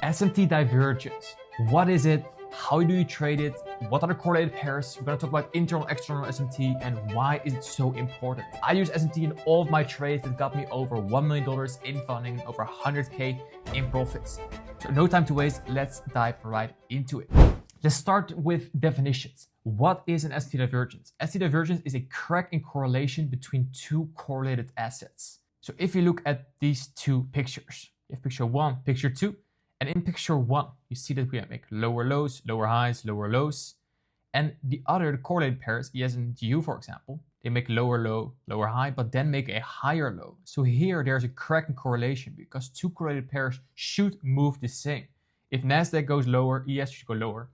SMT Divergence. What is it? How do you trade it? What are the correlated pairs? We're going to talk about internal, external SMT and why is it so important. I use SMT in all of my trades that got me over $1 million in funding, over 100K in profits. So no time to waste, let's dive right into it. Let's start with definitions. What is an SMT divergence? SMT divergence is a crack in correlation between two correlated assets. So if you look at these two pictures, you have picture one, picture two, and in picture one, you see that we make lower lows, lower highs, lower lows. And the other, the correlated pairs, ES and GU, for example, they make lower low, lower high, but then make a higher low. So here there's a crack in correlation because two correlated pairs should move the same. If NASDAQ goes lower, ES should go lower.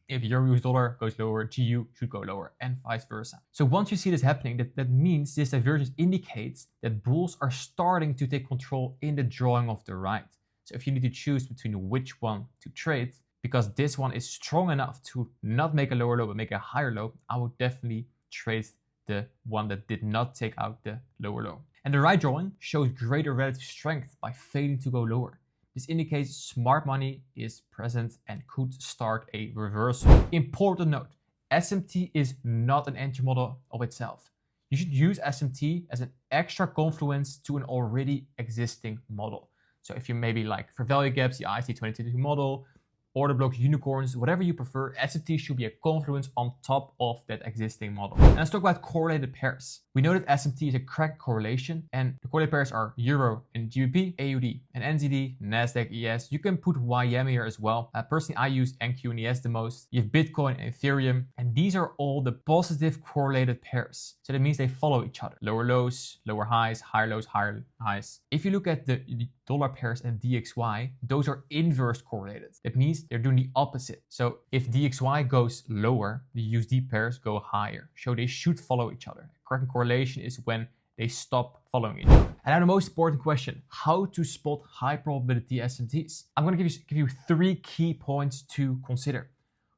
If Euro-US dollar goes lower, GU should go lower, and vice versa. So once you see this happening, that means this divergence indicates that bulls are starting to take control in the drawing of the right. So if you need to choose between which one to trade, because this one is strong enough to not make a lower low but make a higher low, I would definitely trade the one that did not take out the lower low. And the right drawing shows greater relative strength by failing to go lower. This indicates smart money is present and could start a reversal. Important note, SMT is not an entry model of itself. You should use SMT as an extra confluence to an already existing model. So if you maybe like for value gaps, the IC 2022 model, order blocks, unicorns, whatever you prefer, SMT should be a confluence on top of that existing model. And let's talk about correlated pairs. We know that SMT is a cracked correlation, and the correlated pairs are Euro and GBP, AUD and NZD, NASDAQ, ES. You can put YM here as well. Personally, I use NQ and ES the most. You have Bitcoin and Ethereum, and these are all the positive correlated pairs. So that means they follow each other. Lower lows, lower highs, higher lows, higher highs. If you look at the dollar pairs and DXY, those are inverse correlated. That means they're doing the opposite. So if DXY goes lower, the USD pairs go higher. So they should follow each other. Correct correlation is when they stop following each other. And now the most important question, how to spot high probability SMTs. I'm going to give you three key points to consider.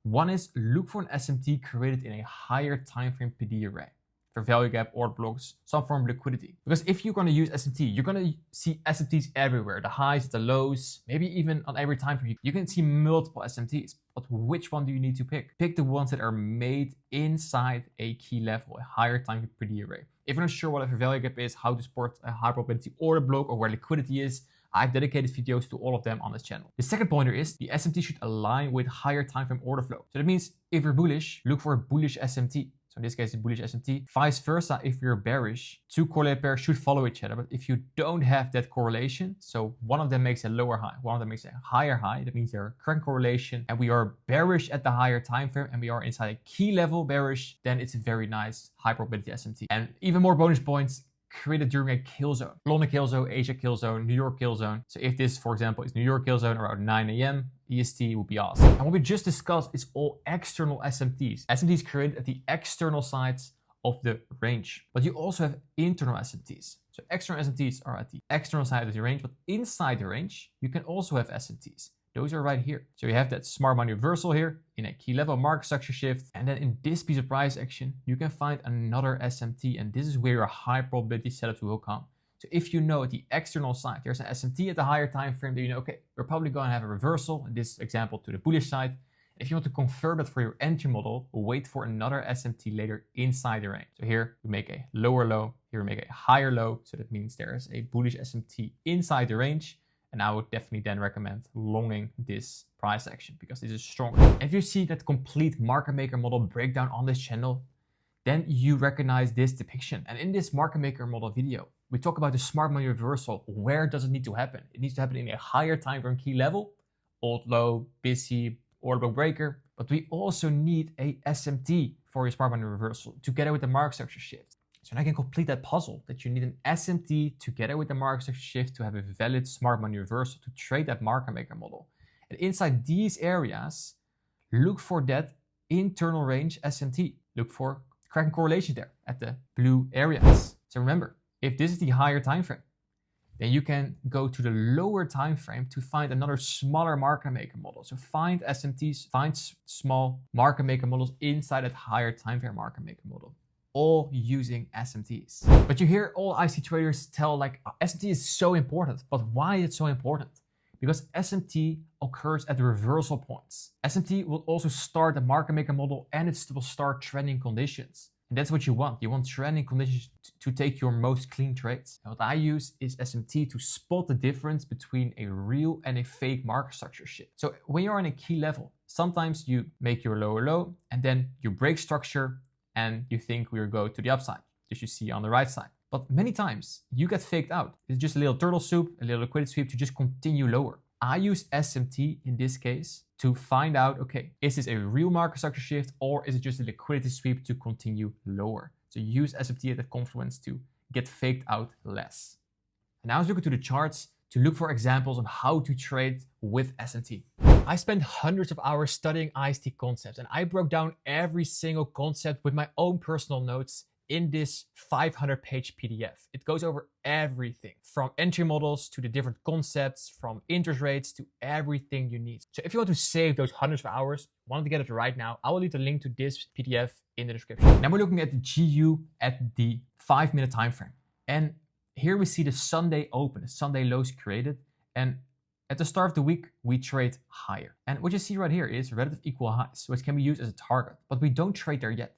One is look for an SMT created in a higher time frame PD array. For value gap, order blocks, some form of liquidity. Because if you're going to use SMT, you're going to see SMTs everywhere. The highs, the lows, maybe even on every time frame. You can see multiple SMTs, but which one do you need to pick? Pick the ones that are made inside a key level, a higher time frame PD array. If you're not sure what a value gap is, how to spot a high probability order block, or where liquidity is, I've dedicated videos to all of them on this channel. The second pointer is the SMT should align with higher time frame order flow. So that means if you're bullish, look for a bullish SMT. So in this case, it's bullish SMT. Vice versa, if you're bearish, two correlated pairs should follow each other. But if you don't have that correlation, so one of them makes a lower high, one of them makes a higher high, that means they're correct correlation, and we are bearish at the higher time frame, and we are inside a key level bearish, then it's a very nice high probability SMT. And even more bonus points, created during a kill zone. London kill zone, Asia kill zone, New York kill zone. So if this, for example, is New York kill zone around 9 a.m. EST would be awesome. And what we just discussed is all external SMTs. SMTs created at the external sides of the range. But you also have internal SMTs. So external SMTs are at the external side of the range, but inside the range, you can also have SMTs. Those are right here. So you have that smart money reversal here in a key level market structure shift. And then in this piece of price action, you can find another SMT. And this is where your high probability setup will come. So if you know at the external side, there's an SMT at the higher time frame, then you know, okay, we're probably going to have a reversal, in this example, to the bullish side. If you want to confirm that for your entry model, wait for another SMT later inside the range. So here we make a lower low, here we make a higher low. So that means there is a bullish SMT inside the range. And I would definitely then recommend longing this price action because this is stronger. If you see that complete market maker model breakdown on this channel, then you recognize this depiction. And in this market maker model video, we talk about the smart money reversal. Where does it need to happen? It needs to happen in a higher time frame key level, old low, busy, order block breaker. But we also need a SMT for your smart money reversal together with the market structure shift. So now I can complete that puzzle that you need an SMT together with the market structure shift to have a valid smart money reversal to trade that market maker model. And inside these areas, look for that internal range SMT. Look for cracking correlation there at the blue areas. So remember, if this is the higher time frame, then you can go to the lower time frame to find another smaller market maker model. So find SMTs, find small market maker models inside that higher time frame market maker model, all using SMTs. But you hear all IC traders tell like SMT is so important, but why is it so important? because SMT occurs at reversal points. SMT will also start the market maker model and it will start trending conditions. And that's what you want. You want trending conditions to take your most clean trades. And what I use is SMT to spot the difference between a real and a fake market structure shift. So when you're on a key level, sometimes you make your lower low and then you break structure and you think we'll go to the upside, as you see on the right side. But many times you get faked out. It's just a little turtle soup, a little liquidity sweep to just continue lower. I use SMT in this case to find out, okay, is this a real market structure shift or is it just a liquidity sweep to continue lower? So use SMT at the confluence to get faked out less. And now let's look into the charts to look for examples on how to trade with SMT. I spent hundreds of hours studying IST concepts and I broke down every single concept with my own personal notes in this 500-page PDF. It goes over everything from entry models to the different concepts, from interest rates to everything you need. So if you want to save those hundreds of hours, want to get it right now, I will leave the link to this PDF in the description. Now we're looking at the GU at the 5-minute time frame. And here we see the Sunday open, the Sunday lows created. And at the start of the week, we trade higher. And what you see right here is relative equal highs, which can be used as a target, but we don't trade there yet.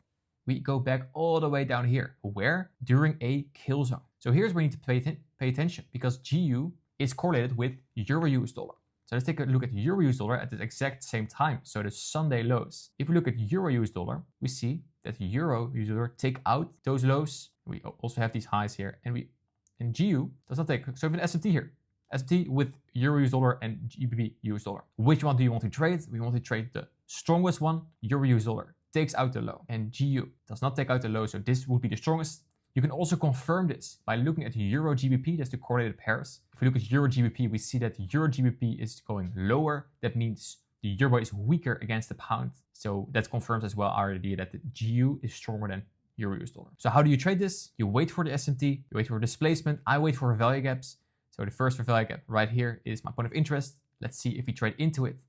We go back all the way down here. Where? During a kill zone. So here's where you need to pay attention because GU is correlated with Euro US dollar. So let's take a look at Euro US dollar at the exact same time. So the Sunday lows. If we look at Euro US dollar, we see that Euro US dollar take out those lows. We also have these highs here and GU does not take. So we have an SMT here. SMT with Euro US dollar and GBP US dollar. Which one do you want to trade? We want to trade the strongest one, Euro US dollar. Takes out the low and GU does not take out the low, so this would be the strongest. You can also confirm this by looking at Euro GBP, that's the correlated pairs. If we look at Euro GBP, we see that Euro GBP is going lower. That means the Euro is weaker against the pound. So that confirms as well our idea that the GU is stronger than Euro US dollar. So how do you trade this? You wait for the SMT, you wait for displacement. I wait for value gaps. So the first value gap right here is my point of interest. Let's see if we trade into it.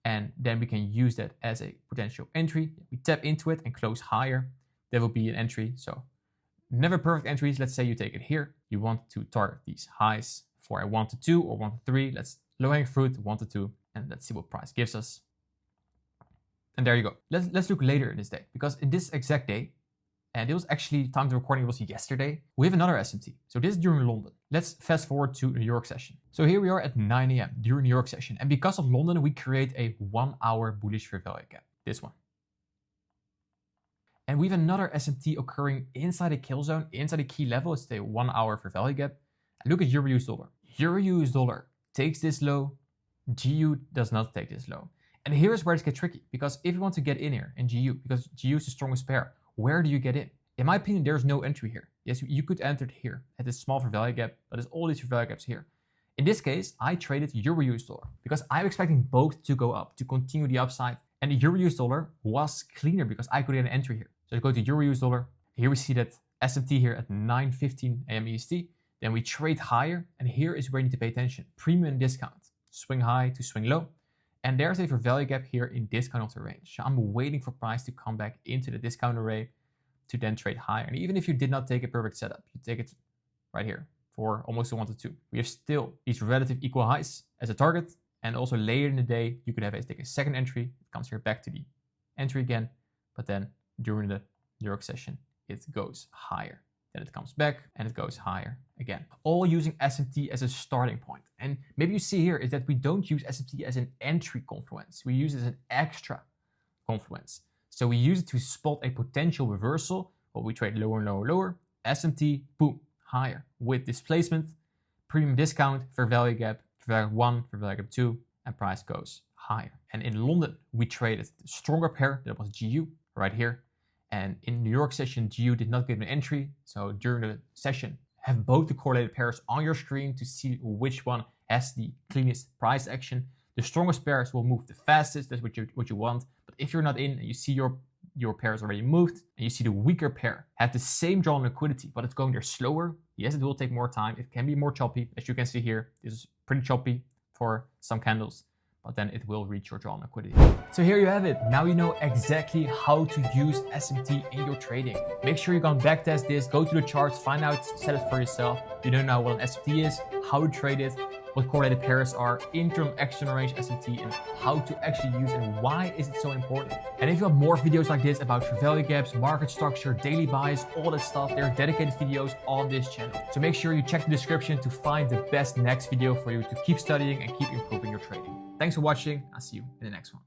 And then we can use that as a potential entry. We tap into it and close higher. There will be an entry. So never perfect entries. Let's say you take it here. You want to target these highs for a 1 to 2 or 1 to 3. Let's low hanging fruit, 1 to 2. And let's see what price gives us. And there you go. Let's look later in this day. Because in this exact day, and it was actually, time of recording was yesterday, we have another SMT. So this is during London. Let's fast forward to New York session. So here we are at 9 a.m. during New York session. And because of London, we create a 1-hour bullish fair value gap. This one. And we have another SMT occurring inside a kill zone, inside a key level. It's a 1-hour fair value gap. And look at Euro US dollar. Euro US dollar takes this low. GU does not take this low. And here's where it gets tricky. Because if you want to get in here in GU, because GU is the strongest pair, where do you get in? In my opinion, there's no entry here. Yes, you could enter it here at this small fair value gap, but there's all these fair value gaps here. In this case, I traded Euro US dollar because I'm expecting both to go up, to continue the upside. And the Euro US dollar was cleaner because I could get an entry here. So I go to Euro US dollar. Here we see that SMT here at 9:15 a.m. EST. Then we trade higher. And here is where you need to pay attention. Premium discount. Swing high to swing low. And there's a fair value gap here in this kind of the range. So I'm waiting for price to come back into the discount array to then trade higher. And even if you did not take a perfect setup, you take it right here for almost a 1 to 2. We have still these relative equal highs as a target. And also later in the day, you could have take a second entry. It comes here back to the entry again. But then during the New York session, it goes higher. Then it comes back and it goes higher again. All using SMT as a starting point. And maybe you see here is that we don't use SMT as an entry confluence. We use it as an extra confluence. So we use it to spot a potential reversal. Well, we trade lower and lower, lower. SMT, boom, higher. With displacement, premium discount, fair value gap, fair value gap 1, fair value gap 2, and price goes higher. And in London, we traded the stronger pair, that was GU, right here. And in New York session, GU did not give an entry. So during the session, have both the correlated pairs on your screen to see which one has the cleanest price action. The strongest pairs will move the fastest. That's what you want. But if you're not in and you see your pairs already moved and you see the weaker pair have the same drawn liquidity, but it's going there slower. Yes, it will take more time. It can be more choppy. As you can see here, this is pretty choppy for some candles, but then it will reach your drawn liquidity. So here you have it. Now you know exactly how to use SMT in your trading. Make sure you can backtest this, go to the charts, find out, set it for yourself. You know now what an SMT is, how to trade it, what correlated pairs are, internal, external range SMT, and how to actually use and why is it so important. And if you want more videos like this about fair value gaps, market structure, daily buys, all that stuff, there are dedicated videos on this channel. So make sure you check the description to find the best next video for you to keep studying and keep improving your trading. Thanks for watching. I'll see you in the next one.